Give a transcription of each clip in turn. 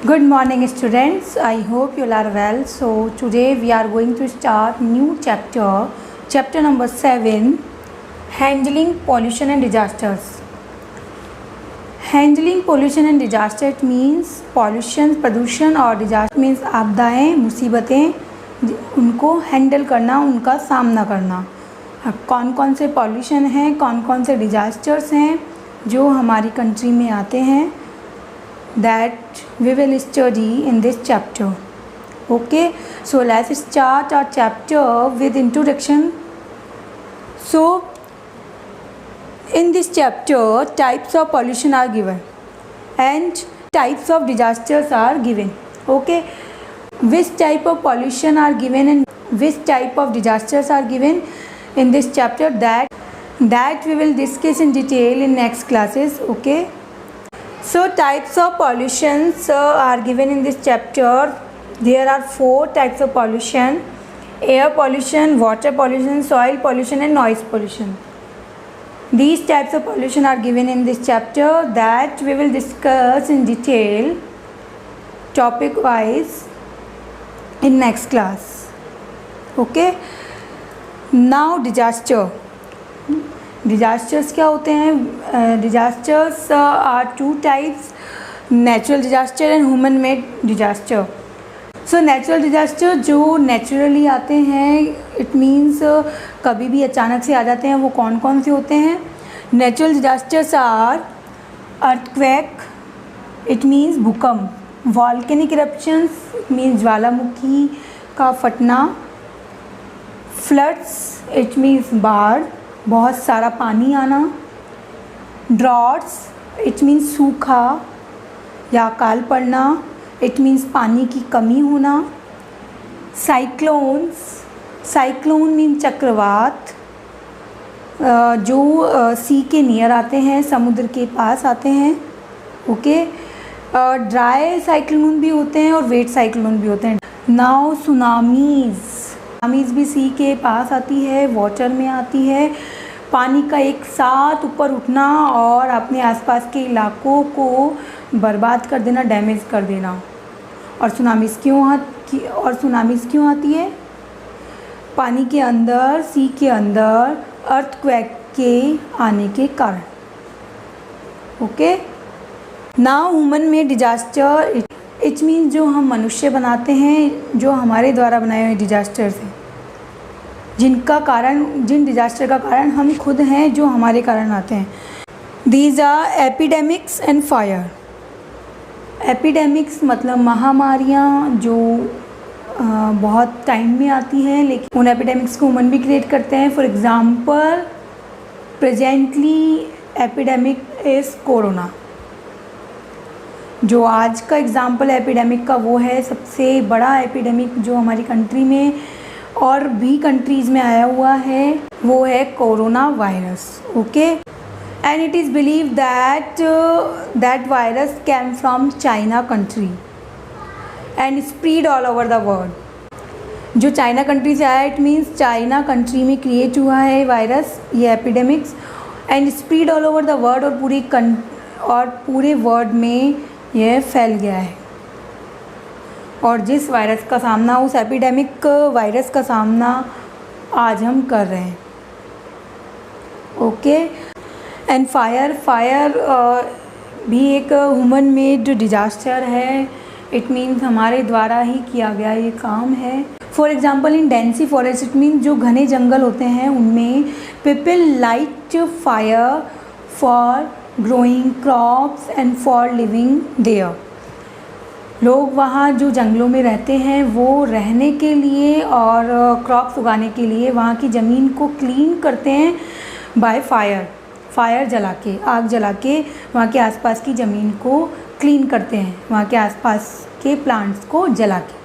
Good morning students, I hope you all are well. So today we are going to start new chapter number 7, handling pollution and disasters. Handling pollution and disaster, it means pollution, प्रदूषण और disaster means आपदाएं, मुसीबतें, उनको handle करना, उनका सामना करना. कौन कौन से पॉल्यूशन हैं, कौन कौन से डिजास्टर्स हैं जो हमारी कंट्री में आते हैं, that we will study in this chapter. Okay, so let's start our chapter with introduction. So in this chapter types of pollution are given and types of disasters are given. Okay, which type of pollution are given and which type of disasters are given in this chapter, that we will discuss in detail in next classes. Okay, so types of pollutions are given in this chapter. There are 4 types of pollution: air pollution, water pollution, soil pollution and noise pollution. These types of pollution are given in this chapter that we will discuss in detail topic wise in next class. Okay, now disasters क्या होते हैं? Disasters are 2 types, natural disaster and human made disaster. So natural disaster जो naturally आते हैं, it means कभी भी अचानक से आ जाते हैं, वो कौन कौन से होते हैं? Natural disasters are earthquake, it means भूकंप, वॉल्केनिक इरप्शंस, इट मीन्स ज्वालामुखी का फटना, फ्लड्स, इट मीन्स बाढ़, बहुत सारा पानी आना, ड्रॉट्स, इट मीन्स सूखा या अकाल पड़ना, इट मीन्स पानी की कमी होना, साइक्लोन मीन चक्रवात, जो सी के नियर आते हैं, समुद्र के पास आते हैं. ओके, ड्राई साइक्लोन भी होते हैं और वेट साइक्लोन भी होते हैं. नाउ सुनामीज़ भी सी के पास आती है, वाटर में आती है. पानी का एक साथ ऊपर उठना और अपने आसपास के इलाकों को बर्बाद कर देना, डैमेज कर देना. और सुनामीज़ क्यों आती है? पानी के अंदर, सी के अंदर अर्थक्वेक के आने के कारण. Okay, now human made disaster, it means जो हम मनुष्य बनाते हैं, जो हमारे द्वारा बनाए हुए डिजास्टर्स हैं, जिन डिजास्टर का कारण हम खुद हैं, जो हमारे कारण आते हैं. These are epidemics and fire. Epidemics मतलब महामारियाँ जो बहुत टाइम में आती हैं, लेकिन उन एपिडेमिक्स को ह्यूमन भी क्रिएट करते हैं. For example, presently epidemic is corona. जो आज का एग्ज़ाम्पल एपिडेमिक का वो है सबसे बड़ा एपिडेमिक जो हमारी कंट्री में और भी कंट्रीज़ में आया हुआ है, वो है corona virus. Okay, and it is believe that virus came from China country and spread all over the world. जो चाइना कंट्री से आया, इट मीन्स चाइना कंट्री में क्रिएट हुआ है वायरस, ये epidemics, and spread all over the world, और पूरे world में यह फैल गया है. और जिस वायरस का सामना, उस एपिडेमिक वायरस का सामना आज हम कर रहे हैं. ओके, एंड फायर भी एक ह्यूमन मेड डिजास्टर है. इट मीन्स हमारे द्वारा ही किया गया ये काम है. For example, in dense forest, it means जो घने जंगल होते हैं, उनमें people light fire for growing crops and for living there. लोग वहाँ जो जंगलों में रहते हैं, वो रहने के लिए और क्रॉप्स उगाने के लिए वहाँ की ज़मीन को क्लीन करते हैं बाय फायर जला के, आग जला के वहाँ के आसपास की ज़मीन को क्लीन करते हैं, वहाँ के आसपास के प्लांट्स को जला के.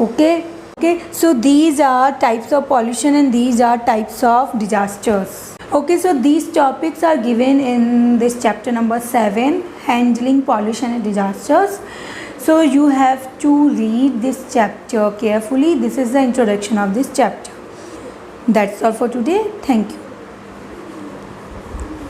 Okay, so these are types of pollution and these are types of disasters. Okay, so these topics are given in this chapter number 7, handling pollution and disasters. So you have to read this chapter carefully. This is the introduction of this chapter. That's all for today. Thank you.